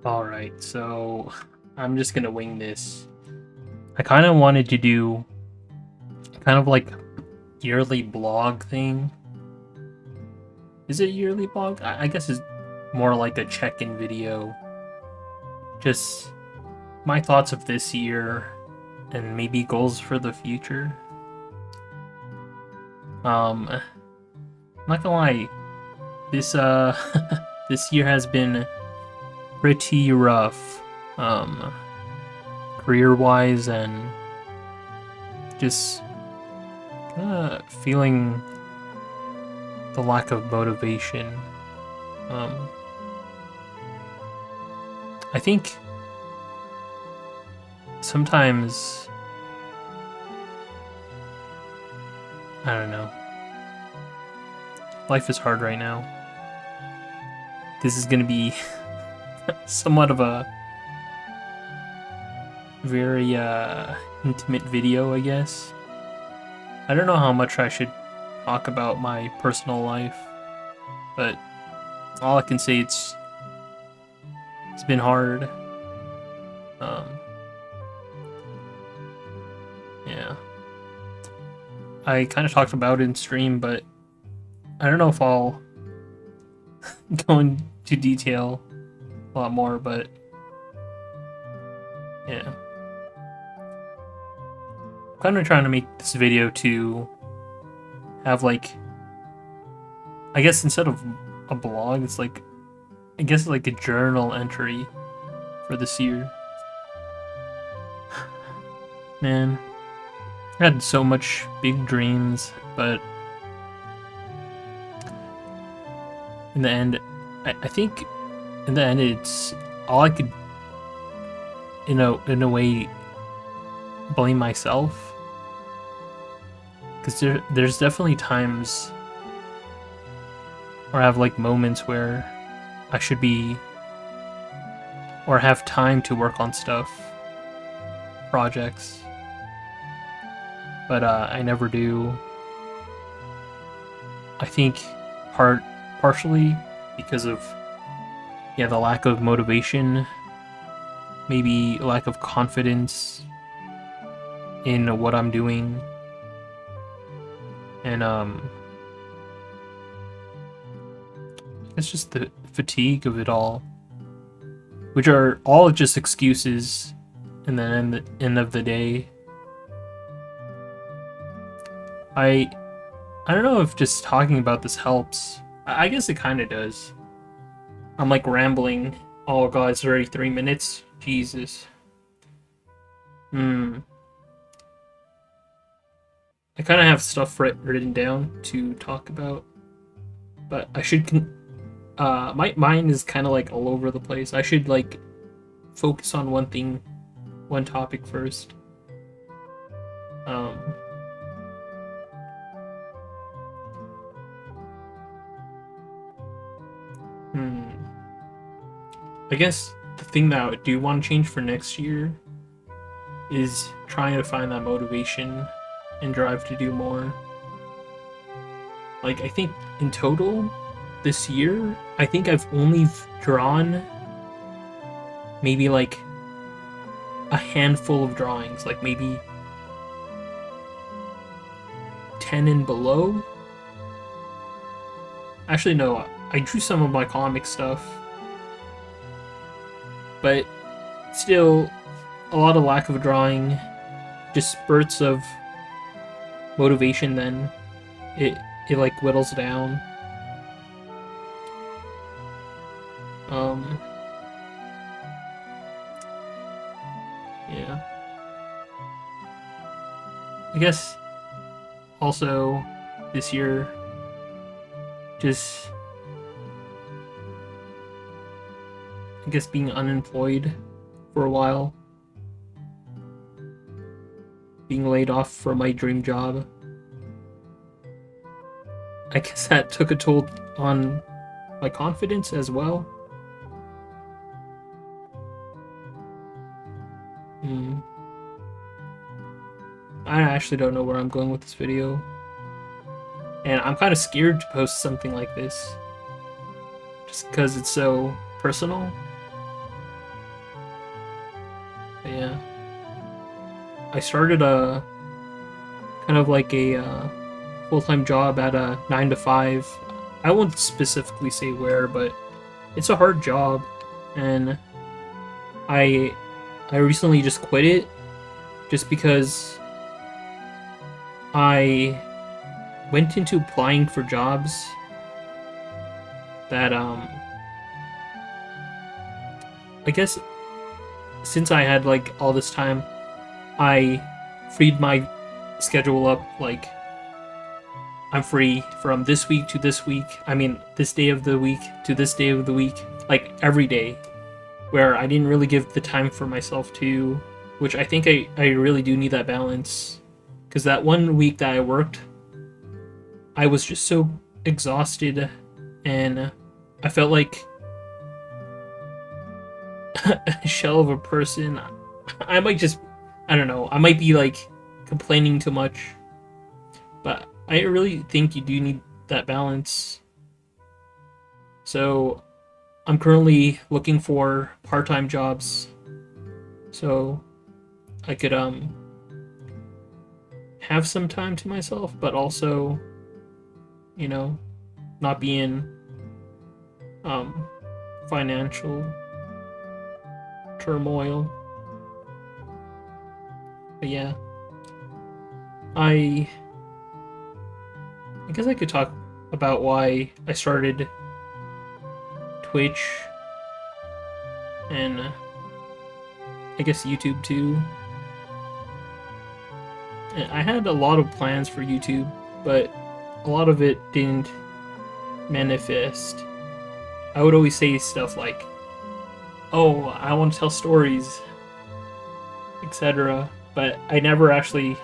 Alright, so I'm just gonna wing this. I kind of wanted to do kind of like yearly blog thing. Is it yearly blog? I guess it's more like a check-in video. Just my thoughts of this year and maybe goals for the future. I'm not gonna lie, this this year has been pretty rough. Career-wise and just feeling the lack of motivation. Um, I think sometimes I don't know. Life is hard right now. This is gonna be somewhat of a very intimate video, I guess. I don't know how much I should talk about my personal life, but all I can say it's been hard. Um, yeah, I kind of talked about it in stream, but I don't know if I'll go into detail a lot more. But yeah, I'm kind of trying to make this video to have like, I guess instead of a blog, it's like, I guess like a journal entry for this year. Man, I had so much big dreams, but in the end, I think in the end it's all I could, in a way, blame myself, because there's definitely times where I have like moments where I should be or have time to work on stuff, projects, but I never do. I think partially because of the lack of motivation, maybe lack of confidence in what I'm doing, and it's just the fatigue of it all, which are all just excuses in the end of the day. I don't know if just talking about this helps. I guess it kind of does. I'm like rambling. Oh god, it's already 3 minutes. Jesus. I kind of have stuff written down to talk about, but I should. My mind is kind of like all over the place. I should like focus on one thing, one topic first. I guess the thing that I do want to change for next year is trying to find that motivation and drive to do more. Like, I think in total this year, I think I've only drawn maybe like a handful of drawings, like maybe 10 and below. Actually, no, I drew some of my comic stuff, but still a lot of lack of drawing, just spurts of motivation, then it like whittles down. Yeah. I guess also this year just I guess being unemployed for a while, being laid off from my dream job, I guess that took a toll on my confidence as well. I actually don't know where I'm going with this video, and I'm kind of scared to post something like this just because it's so personal. But yeah, I started a kind of like a full-time job at a 9 to 5. I won't specifically say where, but it's a hard job, and I I recently just quit it just because I went into applying for jobs that I guess since I had like all this time, I freed my schedule up. Like, I'm free from this week to this week. I mean, this day of the week to this day of the week, like every day, where I didn't really give the time for myself to, which I think I really do need that balance. Because that one week that I worked, I was just so exhausted, and I felt like a shell of a person. I might just, I don't know, I might be like complaining too much, but I really think you do need that balance. So I'm currently looking for part-time jobs so I could have some time to myself, but also, you know, not be in financial turmoil. But yeah, I guess I could talk about why I started Twitch and I guess YouTube too. And I had a lot of plans for YouTube, but a lot of it didn't manifest. I would always say stuff like, "Oh, I want to tell stories," etc. But I never actually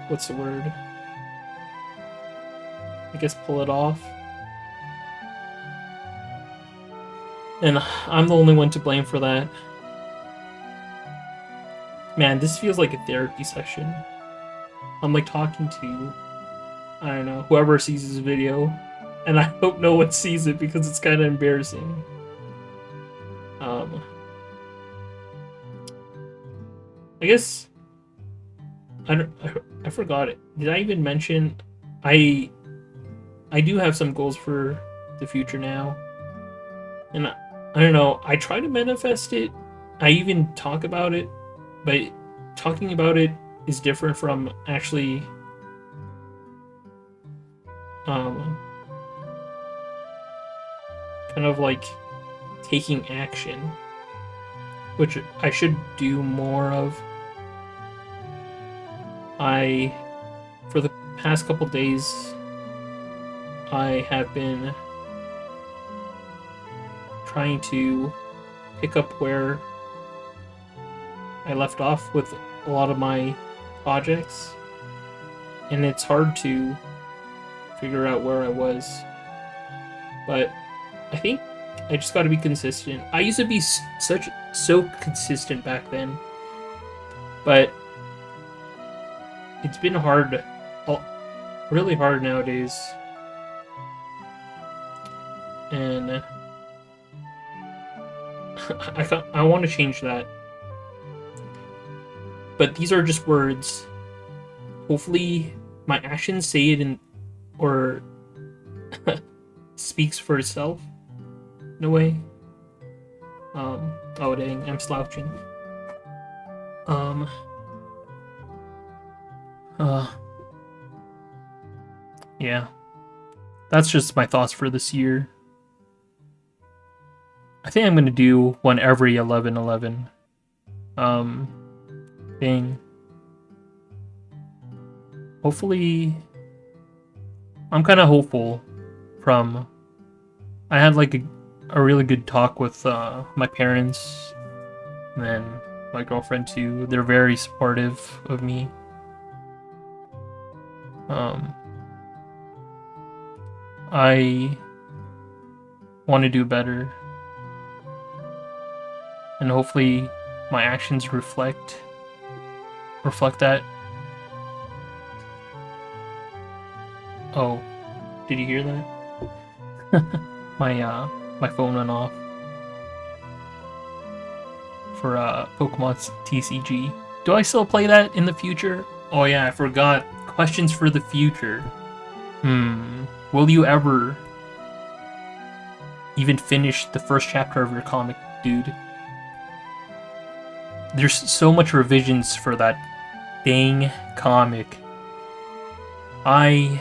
what's the word? I guess pull it off. And I'm the only one to blame for that. Man, this feels like a therapy session. I'm like talking to, I don't know, whoever sees this video. And I hope no one sees it because it's kind of embarrassing. I guess I forgot it. Did I even mention I do have some goals for the future now. And I don't know, I try to manifest it. I even talk about it, but talking about it is different from actually kind of like taking action, which I should do more of. For the past couple days, I have been trying to pick up where I left off with a lot of my projects, and it's hard to figure out where I was. But I think I just got to be consistent. I used to be so consistent back then, but it's been hard, really hard nowadays. And I want to change that. But these are just words. Hopefully my actions say it or speaks for itself in a way. Oh dang, I'm slouching. Yeah. That's just my thoughts for this year. I think I'm gonna do one every 11/11 thing. Hopefully, I'm kind of hopeful. I had like a really good talk with my parents and then my girlfriend too. They're very supportive of me. I want to do better, and hopefully my actions reflect that. Oh, did you hear that? My phone went off for Pokemon TCG. Do I still play that in the future? Oh yeah, I forgot. Questions for the future. Will you ever even finish the first chapter of your comic, dude? There's so much revisions for that dang comic. I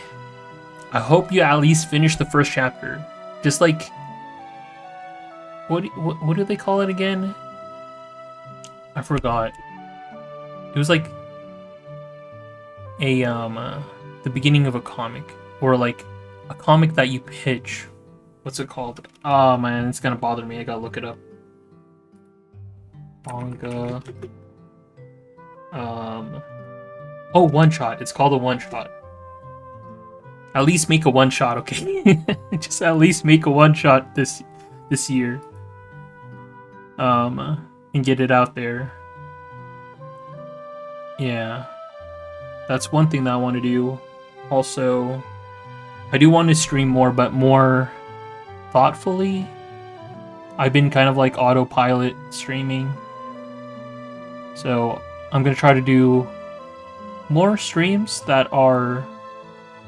hope you at least finish the first chapter. Just like what do they call it again? I forgot. It was like a the beginning of a comic, or like a comic that you pitch. What's it called? Oh man, it's gonna bother me. I gotta look it up. Manga. Oh, one shot. It's called a one shot. At least make a one shot, okay? Just at least make a one shot this year. And get it out there. Yeah. That's one thing that I want to do. Also, I do want to stream more, but more thoughtfully. I've been kind of like autopilot streaming. So I'm going to try to do more streams that are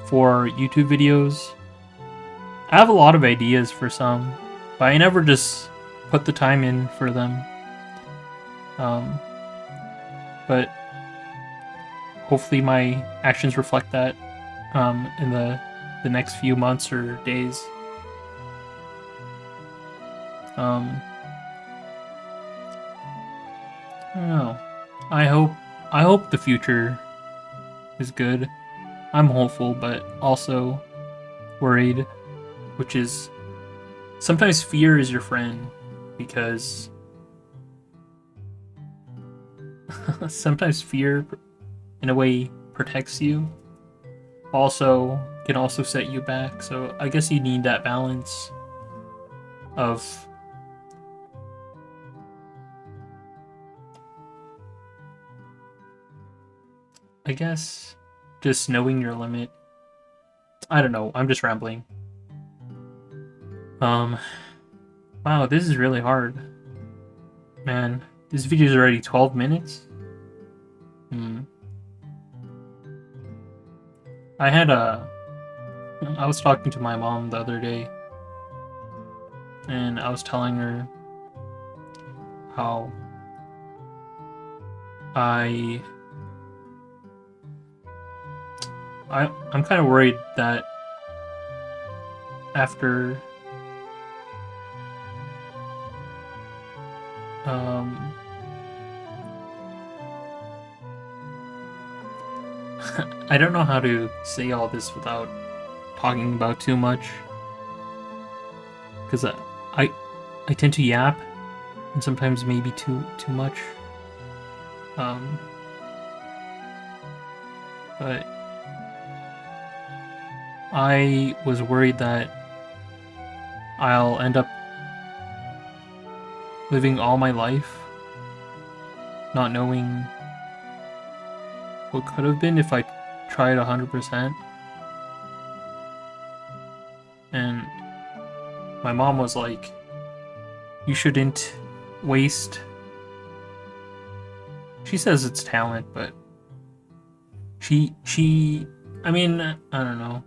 for YouTube videos. I have a lot of ideas for some, but I never just put the time in for them. But hopefully my actions reflect that in the next few months or days. I don't know. I hope the future is good. I'm hopeful, but also worried, which is sometimes fear is your friend, because sometimes fear in a way protects you, also can also set you back. So I guess you need that balance of just knowing your limit. I don't know, I'm just rambling. Wow, this is really hard. Man, this video is already 12 minutes. I was talking to my mom the other day, and I was telling her how I'm kind of worried that after I don't know how to say all this without talking about too much, because I tend to yap, and sometimes maybe too much. But I was worried that I'll end up living all my life not knowing what could have been if I tried 100%. And my mom was like, you shouldn't waste. She says it's talent, but I mean, I don't know.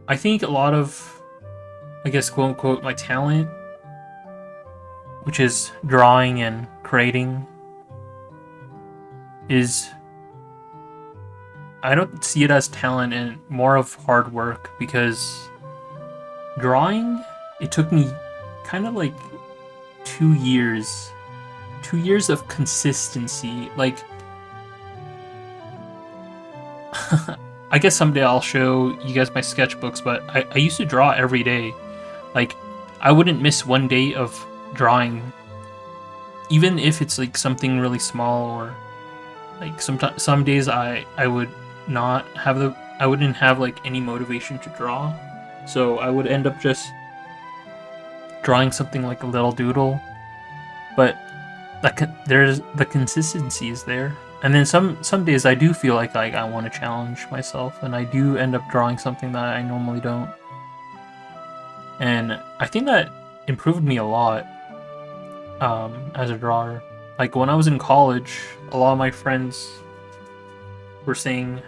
I think a lot of, I guess, quote unquote, my talent, which is drawing and creating, is, I don't see it as talent and more of hard work, because drawing, it took me kind of like 2 years. 2 years of consistency. Like, I guess someday I'll show you guys my sketchbooks, but I used to draw every day. Like, I wouldn't miss one day of drawing, even if it's like something really small, or like some days I would not have I wouldn't have like any motivation to draw, so I would end up just drawing something like a little doodle, but there's the consistency is there. And then some days I do feel like I want to challenge myself, and I do end up drawing something that I normally don't. And I think that improved me a lot as a drawer. Like when I was in college, a lot of my friends were saying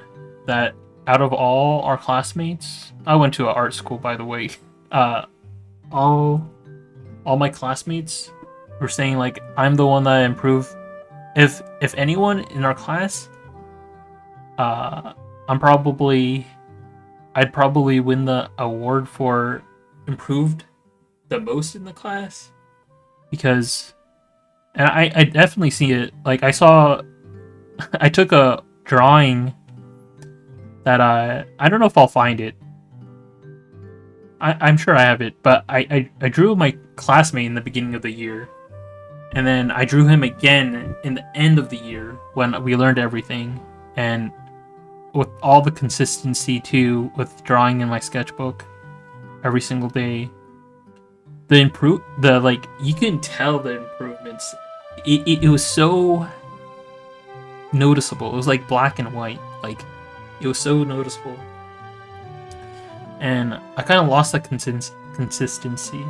that out of all our classmates, I went to an art school, by the way. Uh, all my classmates were saying like I'm the one that improved. If anyone in our class, uh, I'm probably I'd probably win the award for improved the most in the class because, and I definitely see it. Like I saw, I took a drawing that I don't know if I'll find it. I'm sure I have it, but I drew my classmate in the beginning of the year, and then I drew him again in the end of the year when we learned everything, and with all the consistency too, with drawing in my sketchbook every single day. The like you can tell the improvements. It was so noticeable. It was like black and white. Like it was so noticeable, and I kind of lost that consistency.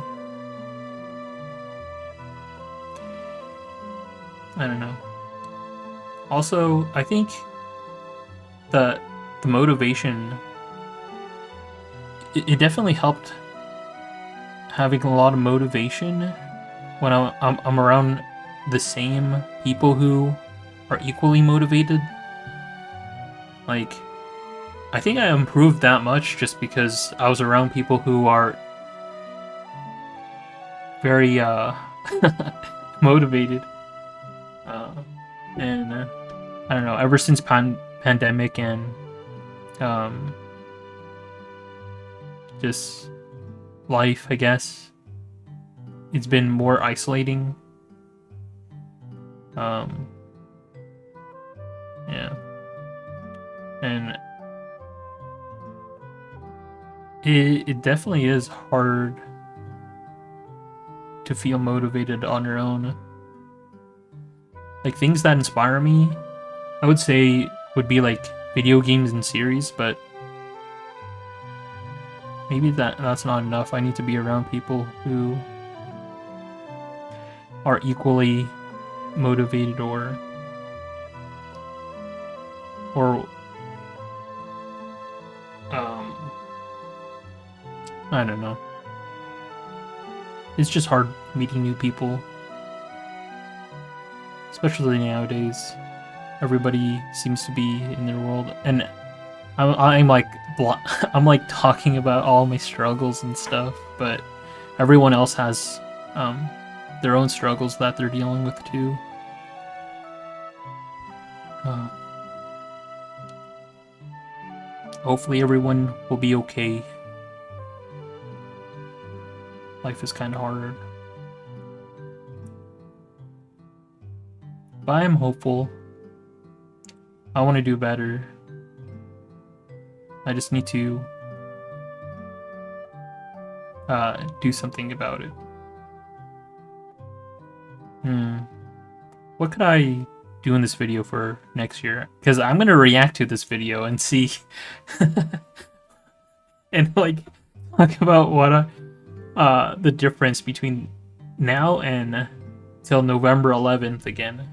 I don't know. Also, I think the the motivation it definitely helped having a lot of motivation when I'm around the same people who are equally motivated. Like, I think I improved that much just because I was around people who are very motivated. Uh, and I don't know. Ever since pandemic and um, just life, I guess it's been more isolating. Yeah, and it definitely is hard to feel motivated on your own. Like things that inspire me, I would say would be like video games and series, but maybe that's not enough. I need to be around people who are equally motivated or I don't know. It's just hard meeting new people, especially nowadays. Everybody seems to be in their world, and I'm like I'm like talking about all my struggles and stuff, but everyone else has their own struggles that they're dealing with too. Uh, Hopefully, everyone will be okay. Life is kind of hard, but I'm hopeful. I want to do better. I just need to do something about it. What could I do in this video for next year? Because I'm gonna react to this video and see, and like talk about what the difference between now and till November 11th again.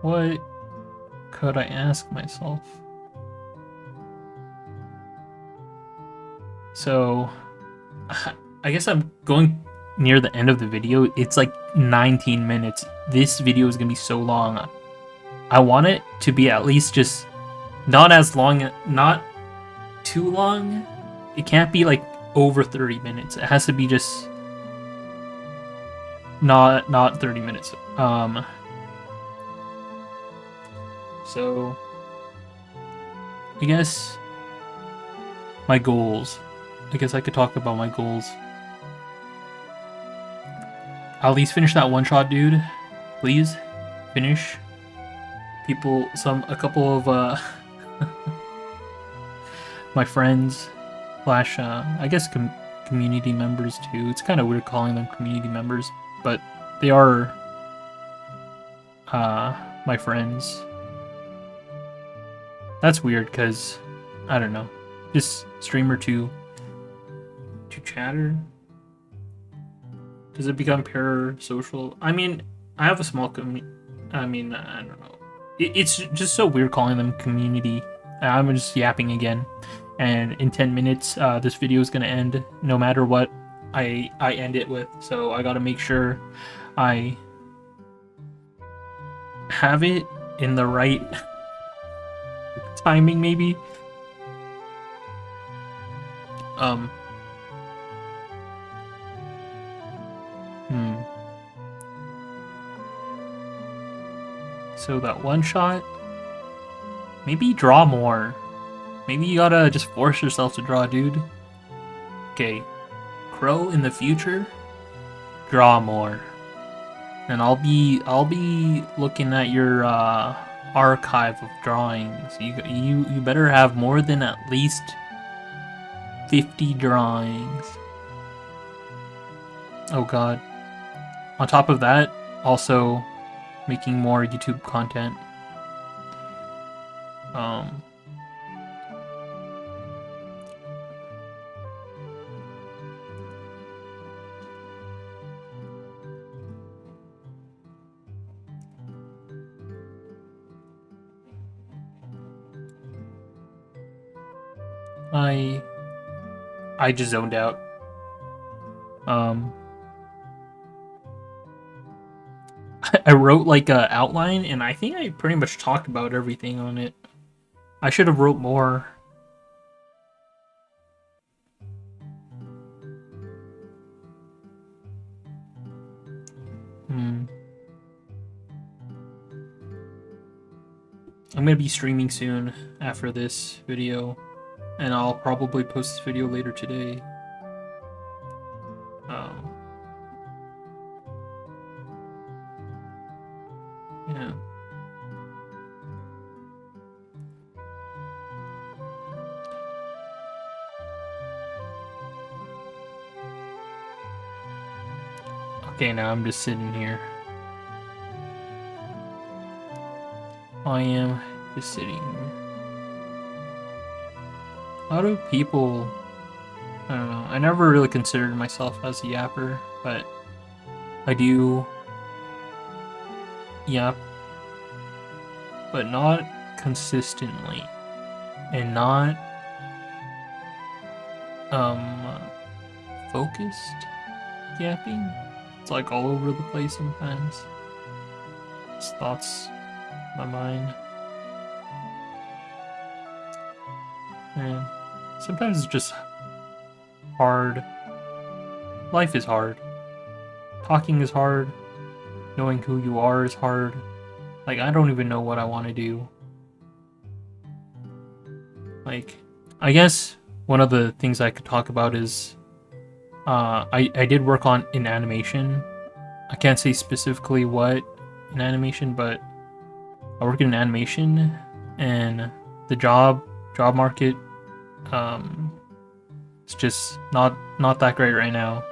What could I ask myself? So, I guess I'm going near the end of the video. It's like 19 minutes. This video is gonna be so long. I want it to be at least just not as long, not too long. It can't be like over 30 minutes. It has to be just not 30 minutes. So I guess my goals. I guess I could talk about my goals. I'll at least finish that one shot, dude. Please finish. A couple of my friends slash I guess community members too. It's kind of weird calling them community members, but they are my friends. That's weird because I don't know. Just streamer to chatter. Does it become pure social? I mean, I have a small community. I mean, I don't know. It's just so weird calling them community. I'm just yapping again. And in 10 minutes, this video is gonna end no matter what I end it with. So I gotta make sure I have it in the right timing, maybe. So that one shot, maybe draw more. Maybe you gotta just force yourself to draw, dude. Okay, Crow in the future, draw more, and I'll be looking at your archive of drawings. You better have more than at least 50 drawings. Oh god. On top of that, also making more YouTube content. I just zoned out. I wrote like a outline, and I think I pretty much talked about everything on it. I should have wrote more. I'm gonna be streaming soon after this video, and I'll probably post this video later today. Yeah. Okay, now I'm just sitting here. I am just sitting here. How do people... I don't know. I never really considered myself as a yapper, but I do yap, but not consistently, and not focused yapping. It's like all over the place sometimes. It's thoughts in my mind. And sometimes it's just hard. Life is hard. Talking is hard. Knowing who you are is hard. Like, I don't even know what I want to do. Like, I guess one of the things I could talk about is I did work in animation. I can't say specifically what in animation, but I work in animation, and the job market it's just not that great right now.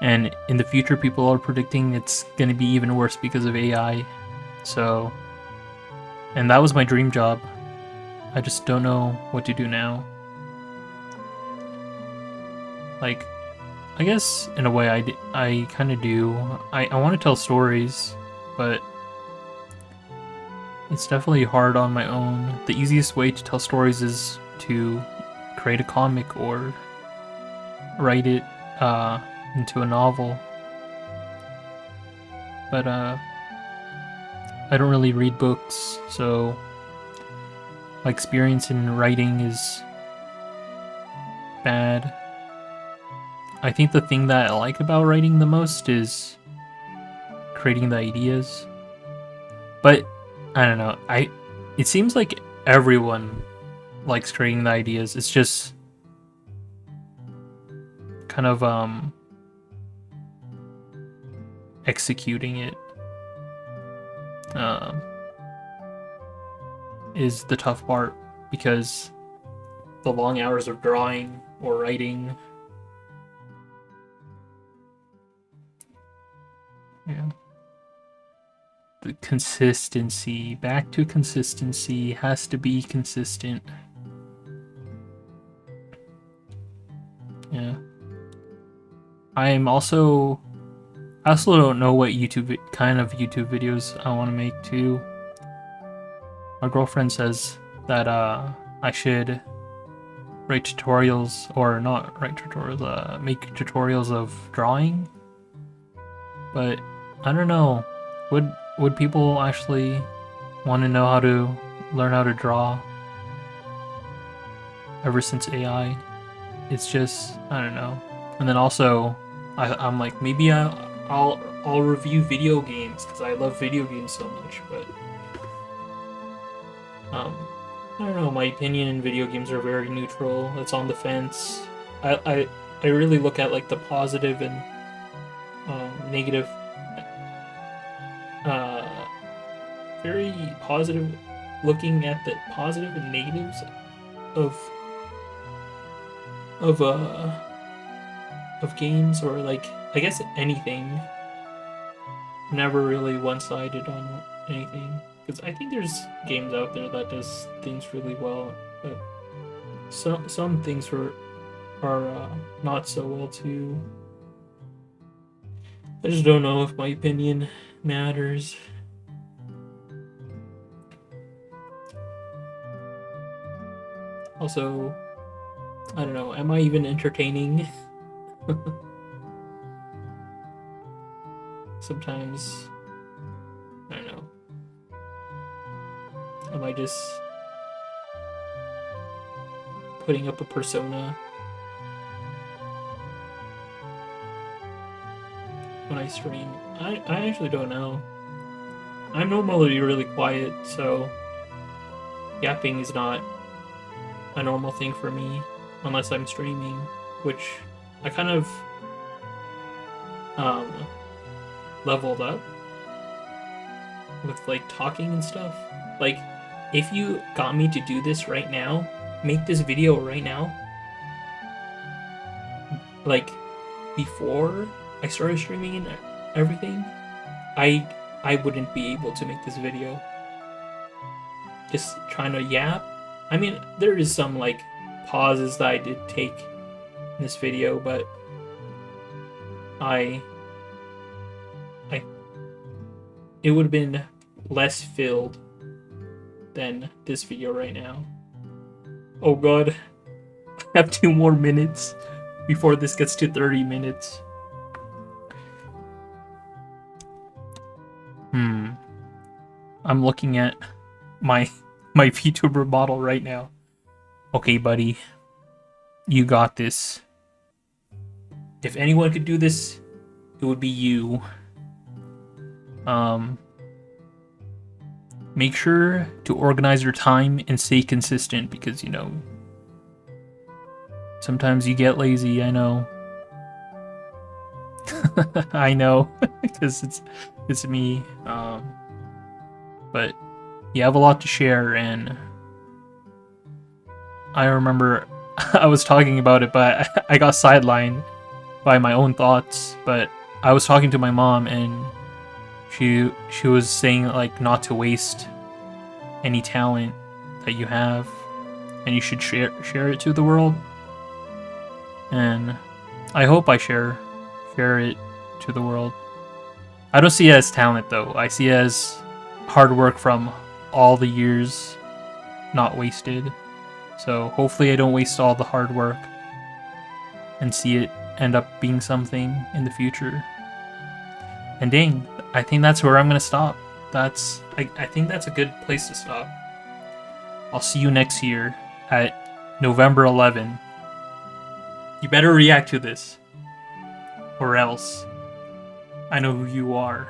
And in the future, people are predicting it's going to be even worse because of AI. So, and that was my dream job. I just don't know what to do now. Like, I guess in a way I kind of do. I want to tell stories, but it's definitely hard on my own. The easiest way to tell stories is to create a comic or write it into a novel. But I don't really read books, so my experience in writing is bad. I think the thing that I like about writing the most is creating the ideas. But I don't know. It seems like everyone likes creating the ideas. It's just kind of executing it is the tough part, because the long hours of drawing or writing. Yeah. The consistency. Back to consistency. Has to be consistent. Yeah. I also don't know what kind of YouTube videos I want to make too. My girlfriend says that I should write tutorials, or not write tutorials, make tutorials of drawing. But I don't know. Would people actually want to know how to learn how to draw? Ever since AI, it's just, I don't know. And then also, I'm like, maybe I'll review video games because I love video games so much. But I don't know. My opinion in video games are very neutral. It's on the fence. I really look at like the positive and negative. Very positive. Looking at the positive and negatives of games, or like, I guess anything. Never really one-sided on anything, because I think there's games out there that does things really well, but some things are not so well too. I just don't know if my opinion matters. Also, I don't know, am I even entertaining? Sometimes, I don't know. Am I just putting up a persona when I stream? I actually don't know. I'm normally really quiet, so yapping is not a normal thing for me unless I'm streaming, which I kind of leveled up with like talking and stuff. Like, if you got me to do this right now, make this video right now, like before I started streaming and everything, I wouldn't be able to make this video. Just trying to yap. I mean, there is some like pauses that I did take in this video, but it would have been less filled than this video right now. Oh god. I have 2 more minutes before this gets to 30 minutes. I'm looking at my vtuber model right now. Okay, buddy. You got this. If anyone could do this, it would be you. Make sure to organize your time and stay consistent, because, you know, sometimes you get lazy, I know. I know, because it's me. But you have a lot to share, and I remember I was talking about it, but I got sidelined by my own thoughts. But I was talking to my mom, and she was saying like not to waste any talent that you have, and you should share it to the world. And I hope I share it to the world. I don't see it as talent though. I see it as hard work from all the years not wasted. So hopefully I don't waste all the hard work and see it end up being something in the future. And dang, I think that's where I'm gonna stop. I think that's a good place to stop. I'll see you next year at November 11. You better react to this, or else I know who you are.